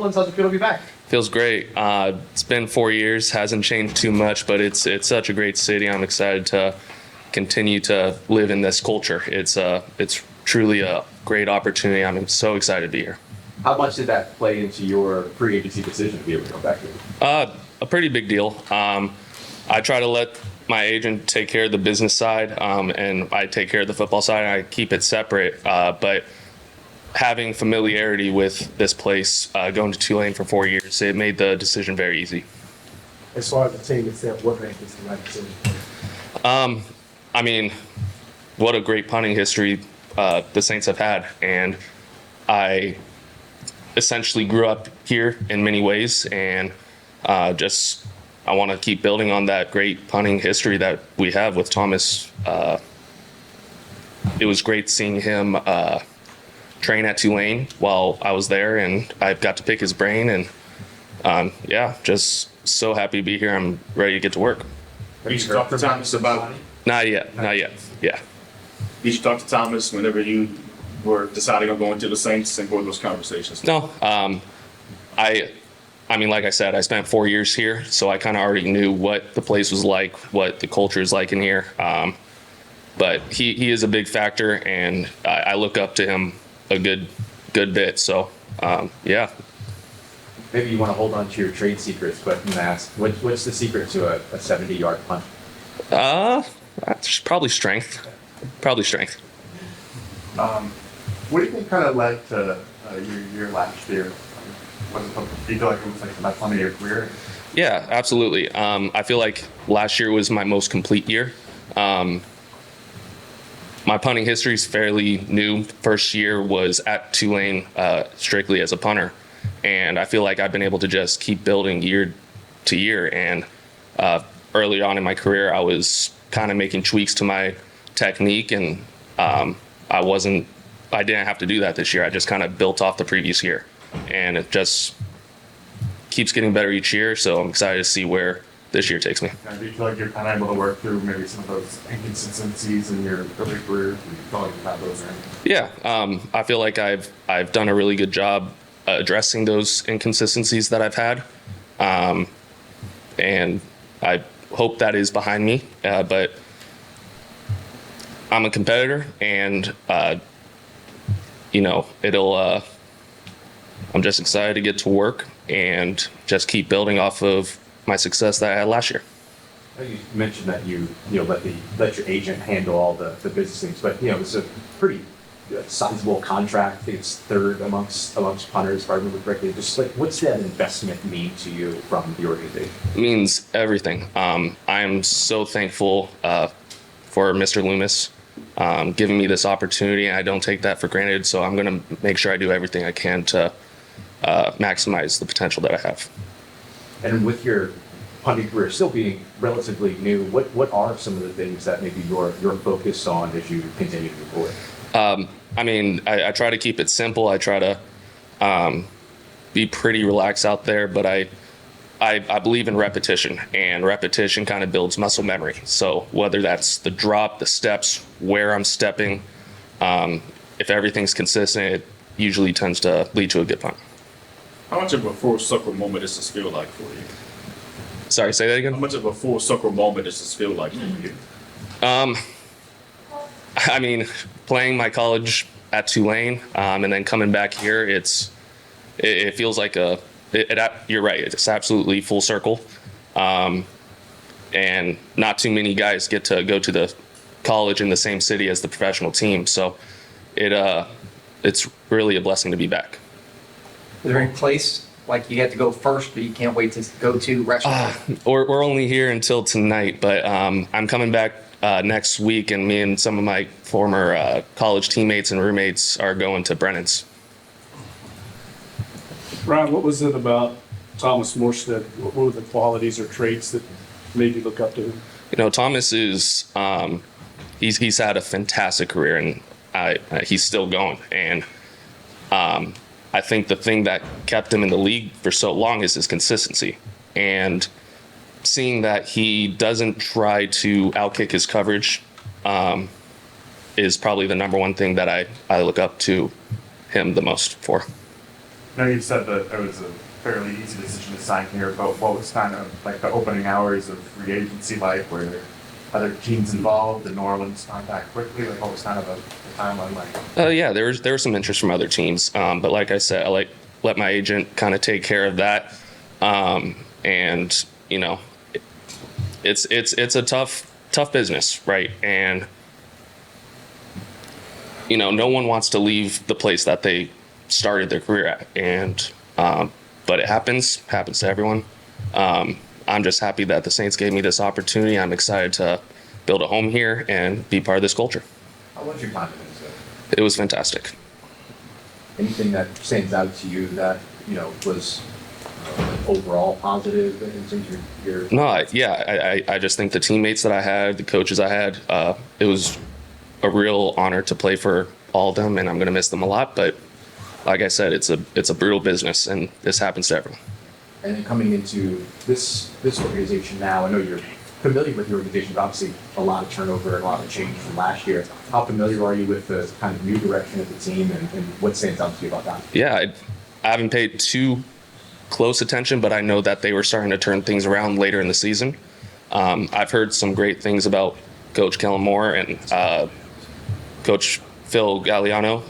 Woodlands. How's it feel to be back? Feels great. It's been 4 years, hasn't changed too much, but it's such a great city. I'm excited to continue to live in this culture. It's truly a great opportunity. I'm so excited to be here. How much did that play into your free agency decision to be able to come back here? A pretty big deal. I try to let my agent take care of the business side, and I take care of the football side. And I keep it separate, but having familiarity with this place, going to Tulane for 4 years, it made the decision very easy. As far as the team itself, what makes this the right decision? I mean, what a great punting history the Saints have had, and I essentially grew up here in many ways, and I want to keep building on that great punting history that we have with Thomas. It was great seeing him train at Tulane while I was there, and I got to pick his brain, and just so happy to be here. I'm ready to get to work. Did you talk to Thomas about? Not yet. Yeah. Did you talk to Thomas whenever you were deciding on going to the Saints, and what were those conversations? No. I mean, like I said, I spent 4 years here, so I kind of already knew what the place was like, what the culture is like in here. But he is a big factor, and I look up to him a good bit. So, yeah. Maybe you want to hold on to your trade secrets, but I'm going to ask, what's the secret to a 70-yard punt? Probably strength. What do you think kind of led to your year last year? Do you feel like it was like the best one of your career? Yeah, absolutely. I feel like last year was my most complete year. My punting history is fairly new. First year was at Tulane strictly as a punter. And I feel like I've been able to just keep building year to year. And early on in my career, I was kind of making tweaks to my technique, and I didn't have to do that this year. I just kind of built off the previous year, and it just keeps getting better each year. So I'm excited to see where this year takes me. Do you feel like you're kind of able to work through maybe some of those inconsistencies in your early career? Do you feel like you have those in? Yeah, I feel like I've done a really good job addressing those inconsistencies that I've had, and I hope that is behind me. But I'm a competitor, and I'm just excited to get to work and just keep building off of my success that I had last year. You mentioned that you let your agent handle all the business things, but it's a pretty sizable contract. I think it's third amongst punters, if I remember correctly. Just like, what's that investment mean to you from the organization? It means everything. I am so thankful for Mr. Loomis giving me this opportunity, and I don't take that for granted. So I'm going to make sure I do everything I can to maximize the potential that I have. And with your punting career still being relatively new, what are some of the things that maybe you're focused on as you continue to move forward? I try to keep it simple. I try to be pretty relaxed out there, but I believe in repetition, and repetition kind of builds muscle memory. So whether that's the drop, the steps, where I'm stepping, if everything's consistent, it usually tends to lead to a good punt. How much of a full circle moment does this feel like for you? Sorry, say that again? How much of a full circle moment does this feel like for you? Playing my college at Tulane, and then coming back here, it feels like you're right. It's absolutely full circle. And not too many guys get to go to the college in the same city as the professional team. So it's really a blessing to be back. Is there any place like you had to go first, but you can't wait to go to restaurant? We're only here until tonight, but I'm coming back next week, and me and some of my former college teammates and roommates are going to Brennan's. Ryan, what was it about Thomas Morstead? What were the qualities or traits that made you look up to him? Thomas is he's had a fantastic career, and he's still going. And I think the thing that kept him in the league for so long is his consistency. And seeing that he doesn't try to outkick his coverage is probably the number one thing that I look up to him the most for. know you said that it was a fairly easy decision to sign here, but what was kind of like the opening hours of free agency like? Were there other teams involved? Did New Orleans contact quickly? Like, what was kind of the timeline like? Yeah, there was some interest from other teams, but like I said, I let my agent kind of take care of that, and you know, it's a tough business, right? And you know, no one wants to leave the place that they started their career at, and but it happens to everyone. I'm just happy that the Saints gave me this opportunity. I'm excited to build a home here and be part of this culture. How was your time in Minnesota? It was fantastic. Anything that stands out to you that, you know, was overall positive in terms of your No, I just think the teammates that I had, the coaches I had, it was a real honor to play for all of them, and I'm going to miss them a lot. But like I said, it's a brutal business, and this happens to everyone. And then coming into this organization now, I know you're familiar with the organization, but obviously a lot of turnover and a lot of change from last year. How familiar are you with the kind of new direction of the team, and what stands out to you about that? Yeah, I haven't paid too close attention, but I know that they were starting to turn things around later in the season. I've heard some great things about Coach Kellen Moore and Coach Phil Galliano.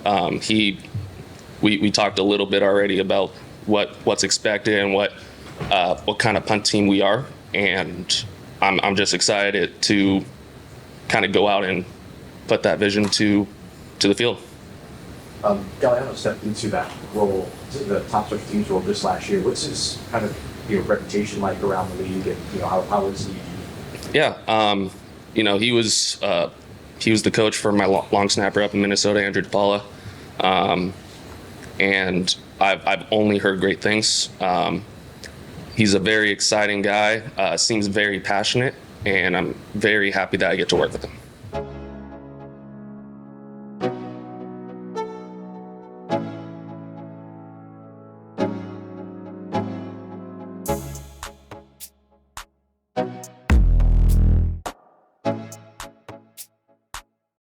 We talked a little bit already about what's expected and what kind of punt team we are, and I'm just excited to kind of go out and put that vision to the field. Galliano stepped into that role, the top special teams role this last year. What's his kind of, you know, reputation like around the league, and you know how is he? Yeah, you know, he was the coach for my long snapper up in Minnesota, Andrew DePaula, and I've only heard great things. He's a very exciting guy, seems very passionate, and I'm very happy that I get to work with him.